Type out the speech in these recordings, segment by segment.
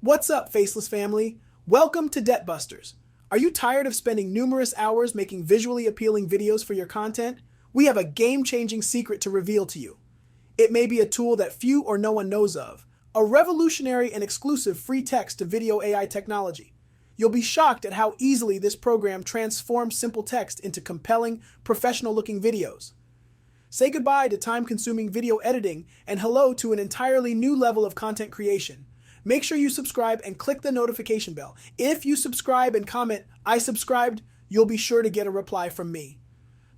What's up, Faceless family? Welcome to Debt Busters. Are you tired of spending numerous hours making visually appealing videos for your content? We have a game-changing secret to reveal to you. It may be a tool that few or no one knows of, a revolutionary and exclusive free text to video AI technology. You'll be shocked at how easily this program transforms simple text into compelling, professional-looking videos. Say goodbye to time-consuming video editing and hello to an entirely new level of content creation. Make sure you subscribe and click the notification bell. If you subscribe and comment, "I subscribed," you'll be sure to get a reply from me.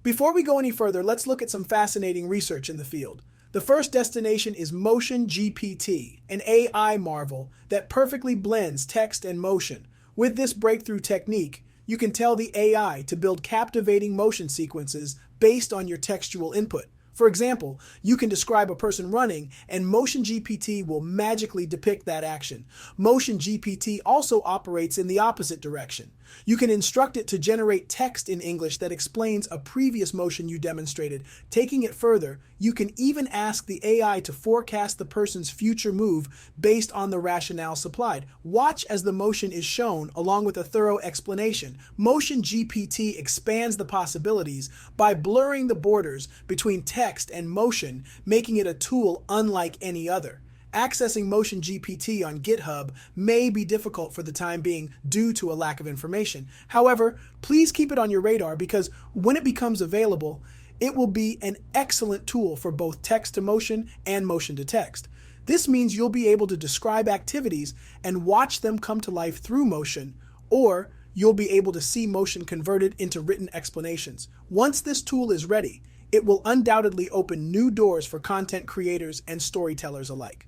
Before we go any further, let's look at some fascinating research in the field. The first destination is Motion GPT, an AI marvel that perfectly blends text and motion. With this breakthrough technique, you can tell the AI to build captivating motion sequences based on your textual input. For example, you can describe a person running, and Motion GPT will magically depict that action. Motion GPT also operates in the opposite direction. You can instruct it to generate text in English that explains a previous motion you demonstrated. Taking it further, you can even ask the AI to forecast the person's future move based on the rationale supplied. Watch as the motion is shown along with a thorough explanation. Motion GPT expands the possibilities by blurring the borders between text and motion, making it a tool unlike any other. Accessing Motion GPT on GitHub may be difficult for the time being due to a lack of information. However, please keep it on your radar because when it becomes available, it will be an excellent tool for both text to motion and motion to text. This means you'll be able to describe activities and watch them come to life through motion, or you'll be able to see motion converted into written explanations. Once this tool is ready, it will undoubtedly open new doors for content creators and storytellers alike.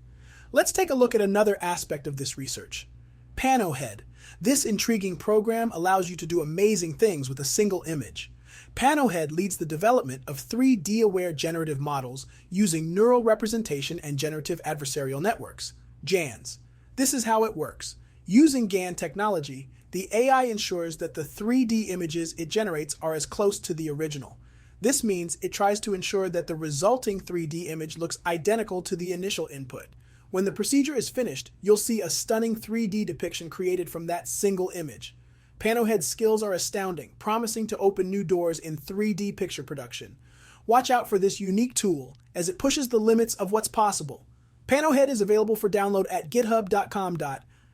Let's take a look at another aspect of this research. PanoHead. This intriguing program allows you to do amazing things with a single image. PanoHead leads the development of 3D-aware generative models using neural representation and generative adversarial networks, GANs. This is how it works. Using GAN technology, the AI ensures that the 3D images it generates are as close to the original. This means it tries to ensure that the resulting 3D image looks identical to the initial input. When the procedure is finished, you'll see a stunning 3D depiction created from that single image. PanoHead's skills are astounding, promising to open new doors in 3D picture production. Watch out for this unique tool as it pushes the limits of what's possible. PanoHead is available for download at github.com.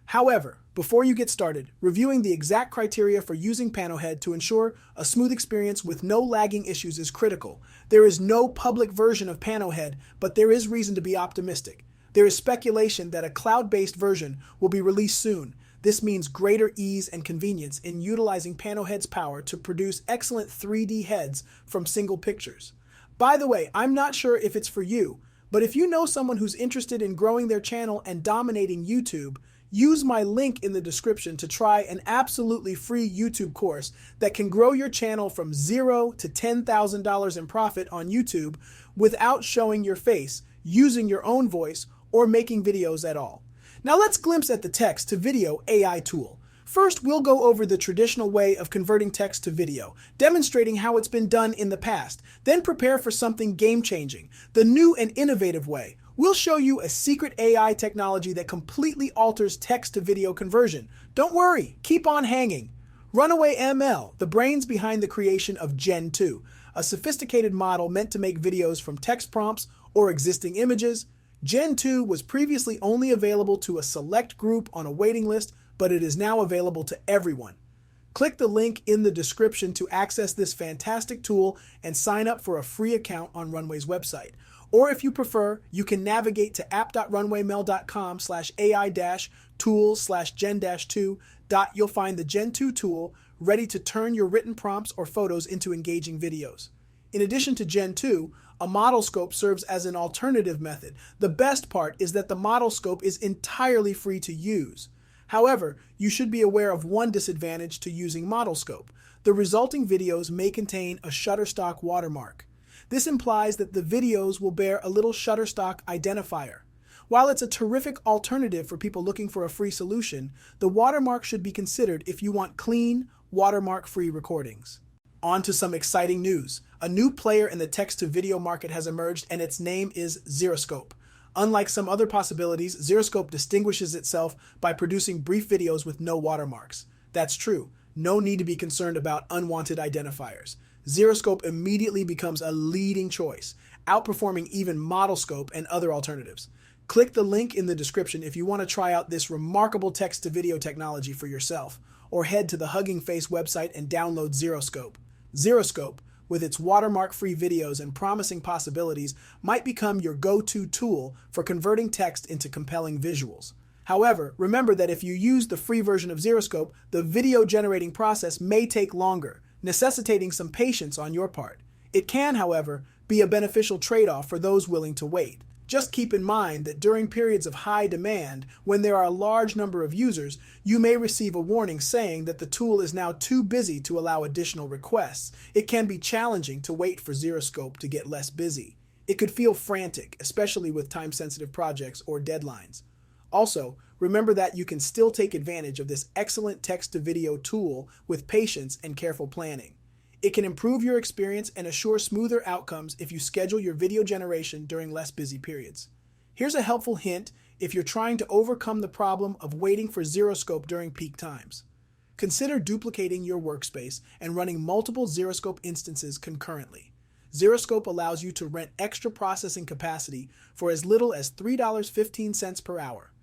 However, before you get started, reviewing the exact criteria for using PanoHead to ensure a smooth experience with no lagging issues is critical. There is no public version of PanoHead, but there is reason to be optimistic. There is speculation that a cloud-based version will be released soon. This means greater ease and convenience in utilizing PanoHead's power to produce excellent 3D heads from single pictures. By the way, I'm not sure if it's for you, but if you know someone who's interested in growing their channel and dominating YouTube, use my link in the description to try an absolutely free YouTube course that can grow your channel from $0 to $10,000 in profit on YouTube without showing your face, using your own voice, or making videos at all. Now let's glimpse at the text to video AI tool. First, we'll go over the traditional way of converting text to video, demonstrating how it's been done in the past. Then prepare for something game-changing, the new and innovative way. We'll show you a secret AI technology that completely alters text to video conversion. Don't worry, keep on hanging. Runway ML, the brains behind the creation of Gen 2, a sophisticated model meant to make videos from text prompts or existing images. Gen 2 was previously only available to a select group on a waiting list, but it is now available to everyone. Click the link in the description to access this fantastic tool and sign up for a free account on Runway's website. Or if you prefer, you can navigate to app.runwayml.com/AI-tools/gen-2. You'll find the Gen 2 tool ready to turn your written prompts or photos into engaging videos. In addition to Gen 2, a model scope serves as an alternative method. The best part is that the model scope is entirely free to use. However, you should be aware of one disadvantage to using model scope. The resulting videos may contain a Shutterstock watermark. This implies that the videos will bear a little Shutterstock identifier. While it's a terrific alternative for people looking for a free solution, the watermark should be considered if you want clean, watermark-free recordings. On to some exciting news. A new player in the text-to-video market has emerged, and its name is Xeroscope. Unlike some other possibilities, Xeroscope distinguishes itself by producing brief videos with no watermarks. That's true. No need to be concerned about unwanted identifiers. Xeroscope immediately becomes a leading choice, outperforming even ModelScope and other alternatives. Click the link in the description if you want to try out this remarkable text-to-video technology for yourself, or head to the Hugging Face website and download Xeroscope. Xeroscope, with its watermark-free videos and promising possibilities, might become your go-to tool for converting text into compelling visuals. However, remember that if you use the free version of Xeroscope, the video generating process may take longer, necessitating some patience on your part. It can, however, be a beneficial trade-off for those willing to wait. Just keep in mind that during periods of high demand, when there are a large number of users, you may receive a warning saying that the tool is now too busy to allow additional requests. It can be challenging to wait for Xeroscope to get less busy. It could feel frantic, especially with time-sensitive projects or deadlines. Also, remember that you can still take advantage of this excellent text-to-video tool with patience and careful planning. It can improve your experience and assure smoother outcomes if you schedule your video generation during less busy periods. Here's a helpful hint if you're trying to overcome the problem of waiting for Xeroscope during peak times. Consider duplicating your workspace and running multiple Xeroscope instances concurrently. Xeroscope allows you to rent extra processing capacity for as little as $3.15 per hour.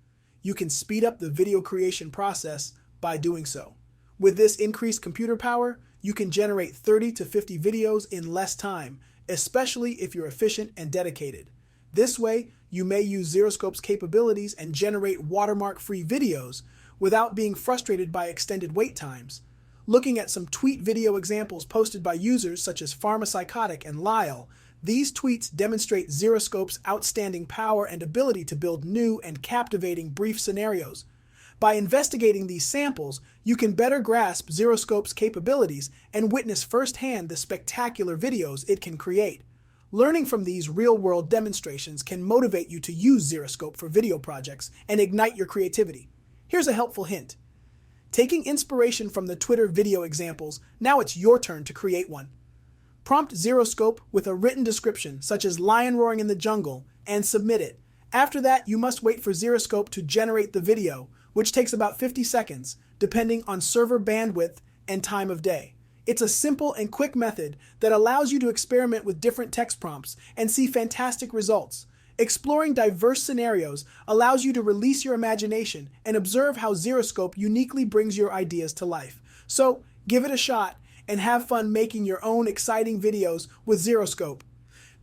You can speed up the video creation process by doing so. With this increased computer power, you can generate 30 to 50 videos in less time, especially if you're efficient and dedicated. This way, you may use Xeroscope's capabilities and generate watermark-free videos without being frustrated by extended wait times. Looking at some tweet video examples posted by users such as Pharmapsychotic and Lyle, these tweets demonstrate Xeroscope's outstanding power and ability to build new and captivating brief scenarios. By investigating these samples, you can better grasp Xeroscope's capabilities and witness firsthand the spectacular videos it can create. Learning from these real-world demonstrations can motivate you to use Xeroscope for video projects and ignite your creativity. Here's a helpful hint. Taking inspiration from the Twitter video examples, now it's your turn to create one. Prompt Xeroscope with a written description, such as lion roaring in the jungle, and submit it. After that, you must wait for Xeroscope to generate the video, which takes about 50 seconds, depending on server bandwidth and time of day. It's a simple and quick method that allows you to experiment with different text prompts and see fantastic results. Exploring diverse scenarios allows you to release your imagination and observe how Xeroscope uniquely brings your ideas to life. So, give it a shot and have fun making your own exciting videos with Xeroscope.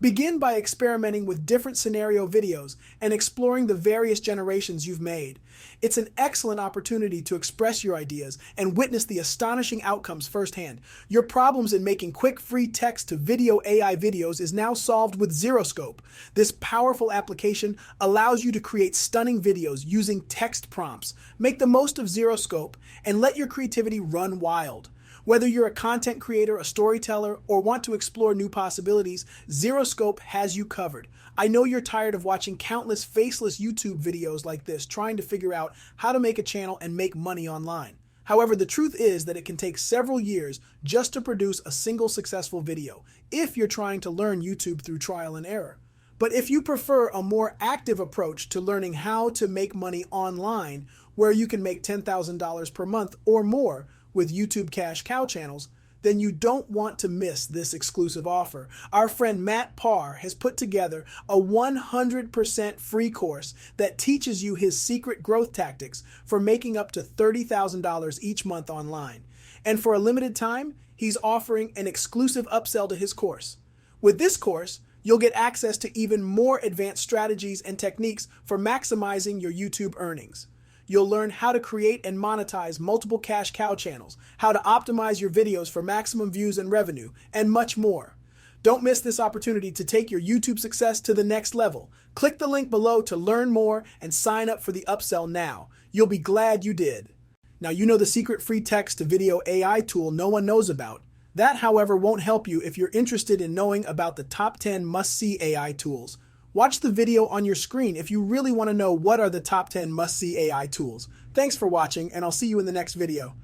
Begin by experimenting with different scenario videos and exploring the various generations you've made. It's an excellent opportunity to express your ideas and witness the astonishing outcomes firsthand. Your problems in making quick free text to video AI videos is now solved with Xeroscope. This powerful application allows you to create stunning videos using text prompts. Make the most of Xeroscope and let your creativity run wild. Whether you're a content creator, a storyteller, or want to explore new possibilities, Xeroscope has you covered. I know you're tired of watching countless faceless YouTube videos like this, trying to figure out how to make a channel and make money online. However, the truth is that it can take several years just to produce a single successful video, if you're trying to learn YouTube through trial and error. But if you prefer a more active approach to learning how to make money online, where you can make $10,000 per month or more, with YouTube Cash Cow channels, then you don't want to miss this exclusive offer. Our friend Matt Parr has put together a 100% free course that teaches you his secret growth tactics for making up to $30,000 each month online. And for a limited time, he's offering an exclusive upsell to his course. With this course, you'll get access to even more advanced strategies and techniques for maximizing your YouTube earnings. You'll learn how to create and monetize multiple cash cow channels, how to optimize your videos for maximum views and revenue, and much more. Don't miss this opportunity to take your YouTube success to the next level. Click the link below to learn more and sign up for the upsell now. You'll be glad you did. Now, you know the secret free text to video AI tool no one knows about. That, however, won't help you if you're interested in knowing about the top 10 must-see AI tools. Watch the video on your screen if you really want to know what are the top 10 must-see AI tools. Thanks for watching, and I'll see you in the next video.